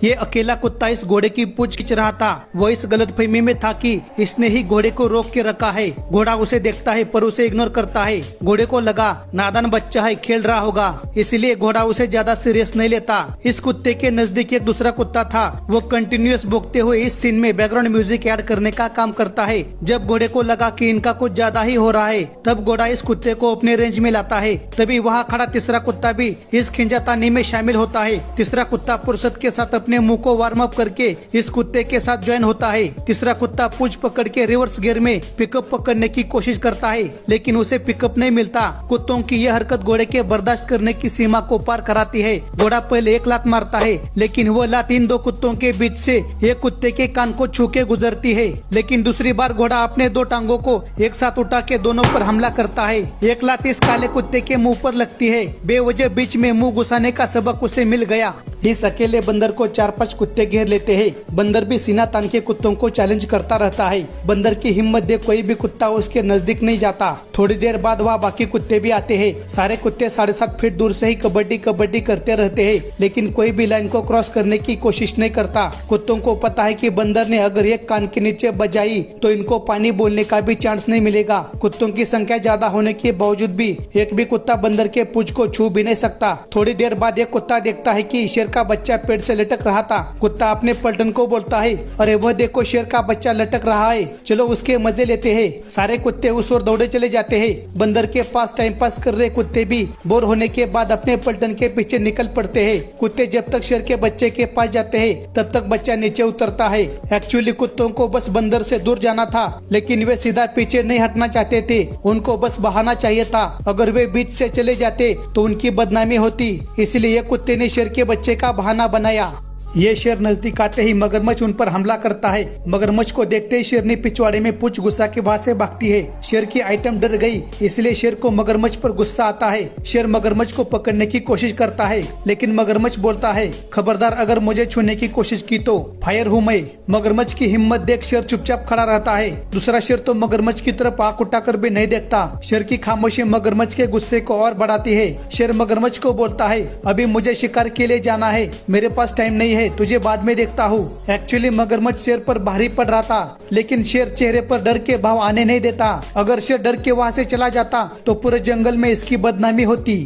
ये अकेला कुत्ता इस घोड़े की पूंछ खींच रहा था। वो इस गलतफहमी में था कि इसने ही घोड़े को रोक के रखा है। घोड़ा उसे देखता है पर उसे इग्नोर करता है। घोड़े को लगा नादान बच्चा है, खेल रहा होगा, इसलिए घोड़ा उसे ज्यादा सीरियस नहीं लेता। इस कुत्ते के नजदीक एक दूसरा कुत्ता था। वो कंटिन्यूअस भौंकते हुए इस सीन में बैकग्राउंड म्यूजिक ऐड करने का काम करता है। जब घोड़े को लगा कि इनका कुछ ज्यादा ही हो रहा है, तब घोड़ा इस कुत्ते को अपने रेंज में लाता है। तभी वहाँ खड़ा तीसरा कुत्ता भी इस खिंचातानी में शामिल होता है। तीसरा कुत्ता फुर्सत के साथ अपने मुंह को वार्म अप करके इस कुत्ते के साथ ज्वाइन होता है। तीसरा कुत्ता पूंछ पकड़ के रिवर्स गियर में पिकअप पकड़ने की कोशिश करता है, लेकिन उसे पिकअप नहीं मिलता। कुत्तों की यह हरकत घोड़े के बर्दाश्त करने की सीमा को पार कराती है। घोड़ा पहले एक लात मारता है, लेकिन वो लात इन दो कुत्तों के बीच से एक कुत्ते के कान को छू के गुजरती है। लेकिन दूसरी बार घोड़ा अपने दो टांगों को एक साथ उठा के दोनों पर हमला करता है। एक लात इस काले कुत्ते के मुंह पर लगती है। बेवजह बीच में मुंह घुसाने का सबक उसे मिल गया। इस अकेले बंदर को 4-5 कुत्ते घेर लेते हैं। बंदर भी सीना तान के कुत्तों को चैलेंज करता रहता है। बंदर की हिम्मत देख कोई भी कुत्ता उसके नजदीक नहीं जाता। थोड़ी देर बाद वहाँ बाकी कुत्ते भी आते हैं। सारे कुत्ते 7.5 फीट दूर से ही कबड्डी कबड्डी करते रहते हैं, लेकिन कोई भी लाइन को क्रॉस करने की कोशिश नहीं करता। कुत्तों को पता है कि बंदर ने अगर एक कान के नीचे बजाई तो इनको पानी बोलने का भी चांस नहीं मिलेगा। कुत्तों की संख्या ज्यादा होने के बावजूद भी एक भी कुत्ता बंदर के पूंछ को छू भी नहीं सकता। थोड़ी देर बाद एक कुत्ता देखता है कि शेर का बच्चा पेड़ से लटक रहा था। कुत्ता अपने पलटन को बोलता है, अरे वह देखो शेर का बच्चा लटक रहा है, चलो उसके मजे लेते हैं। सारे कुत्ते उस ओर दौड़े चले जाते हैं। बंदर के पास टाइम पास कर रहे कुत्ते भी बोर होने के बाद अपने पलटन के पीछे निकल पड़ते हैं। कुत्ते जब तक शेर के बच्चे के पास जाते हैं तब तक बच्चा नीचे उतरता है। एक्चुअली कुत्तों को बस बंदर से दूर जाना था, लेकिन वे सीधा पीछे नहीं हटना चाहते थे। उनको बस बहाना चाहिए था। अगर वे बीच से चले जाते तो उनकी बदनामी होती, इसलिए कुत्ते ने शेर के बच्चे का बहाना बनाया। ये शेर नजदीक आते ही मगरमच्छ उन पर हमला करता है। मगरमच्छ को देखते ही शेरनी पिछवाड़े में पूंछ घुसा के वहाँ से भागती है। शेर की आइटम डर गई, इसलिए शेर को मगरमच्छ पर गुस्सा आता है। शेर मगरमच्छ को पकड़ने की कोशिश करता है, लेकिन मगरमच्छ बोलता है, खबरदार अगर मुझे छूने की कोशिश की तो फायर हूँ मैं। मगरमच्छ की हिम्मत देख शेर चुपचाप खड़ा रहता है। दूसरा शेर तो मगरमच्छ की तरफ आंख उठाकर भी नहीं देखता। शेर की खामोशी मगरमच्छ के गुस्से को और बढ़ाती है। शेर मगरमच्छ को बोलता है, अभी मुझे शिकार के लिए जाना है, मेरे पास टाइम नहीं है, तुझे बाद में देखता हूँ। एक्चुअली मगरमच्छ शेर पर भारी पड़ रहा था, लेकिन शेर चेहरे पर डर के भाव आने नहीं देता। अगर शेर डर के वहाँ से चला जाता तो पूरे जंगल में इसकी बदनामी होती।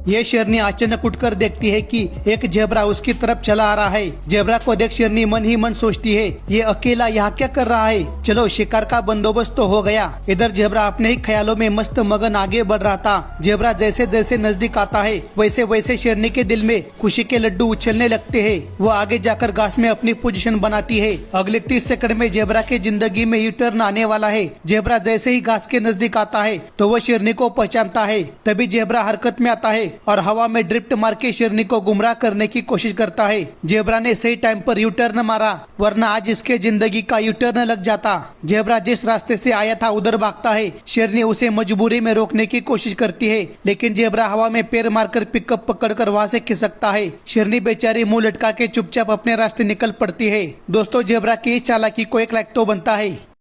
ये शेरनी अचानक उठकर देखती है कि एक जेब्रा उसकी तरफ चला आ रहा है। जेब्रा को देख शेरनी मन ही मन सोचती है, ये अकेला यहाँ क्या कर रहा है, चलो शिकार का बंदोबस्त तो हो गया। इधर जेब्रा अपने ही ख्यालों में मस्त मगन आगे बढ़ रहा था। जेब्रा जैसे जैसे नजदीक आता है वैसे वैसे शेरनी के दिल में खुशी के लड्डू उछलने लगते हैं। वो आगे जाकर घास में अपनी पोजीशन बनाती है। अगले 30 सेकंड में जेब्रा की जिंदगी में यू टर्न आने वाला है। जेब्रा जैसे ही घास के नजदीक आता है तो वो शेरनी को पहचानता है। तभी जेब्रा हरकत में आता है और हवा में ड्रिफ्ट मार के शेरनी को गुमराह करने की कोशिश करता है। जेब्रा ने सही टाइम पर यू टर्न मारा, वरना आज इसके जिंदगी का यू टर्न लग जाता। जेब्रा जिस रास्ते से आया था उधर भागता है। शेरनी उसे मजबूरी में रोकने की कोशिश करती है, लेकिन जेब्रा हवा में पैर मारकर पिकअप पकड़कर वहाँ से खिसकता है। शेरनी बेचारी मुंह लटका के चुपचाप अपने रास्ते निकल पड़ती है। दोस्तों, जेब्रा की इस चालाकी को एक लाइक तो बनता है।